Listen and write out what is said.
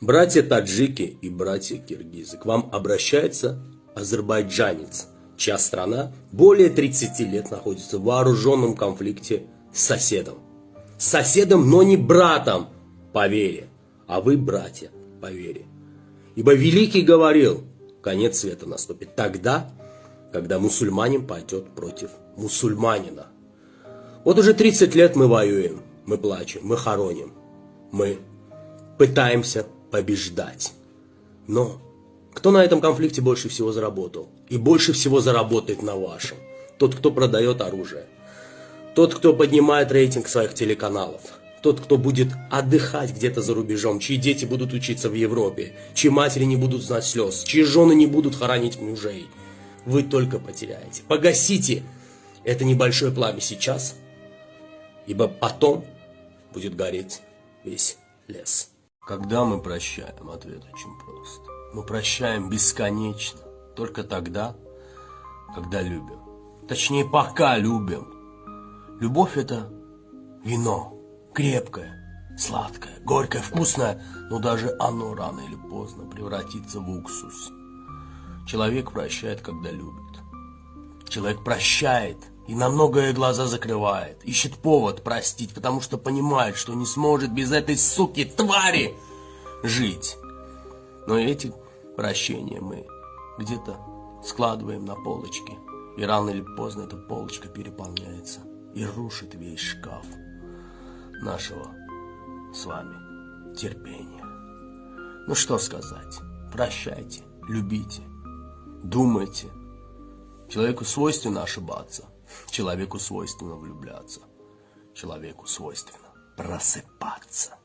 Братья таджики и братья киргизы, к вам обращается азербайджанец, чья страна более 30 лет находится в вооруженном конфликте с соседом. С соседом, но не братом по вере, а вы братья по вере. Ибо Великий говорил, конец света наступит тогда, когда мусульманин пойдет против мусульманина. Вот уже 30 лет мы воюем, мы плачем, мы хороним, мы пытаемся побеждать. Но кто на этом конфликте больше всего заработал? И больше всего заработает на вашем? Тот, кто продает оружие. Тот, кто поднимает рейтинг своих телеканалов. Тот, кто будет отдыхать где-то за рубежом, чьи дети будут учиться в Европе, чьи матери не будут знать слез, чьи жены не будут хоронить мужей. Вы только потеряете. Погасите это небольшое пламя сейчас, ибо потом будет гореть весь лес. Когда мы прощаем, ответ очень прост. Мы прощаем бесконечно, только тогда, когда любим. Точнее, пока любим. Любовь — это вино, крепкое, сладкое, горькое, вкусное, но даже оно рано или поздно превратится в уксус. Человек прощает, когда любит. Человек прощает и на многое глаза закрывает, ищет повод простить, потому что понимает, что не сможет без этой суки, твари, жить. Но эти прощения мы где-то складываем на полочки, и рано или поздно эта полочка переполняется и рушит весь шкаф нашего с вами терпения. Ну что сказать? Прощайте, любите, думайте. Человеку свойственно ошибаться, человеку свойственно влюбляться, человеку свойственно просыпаться.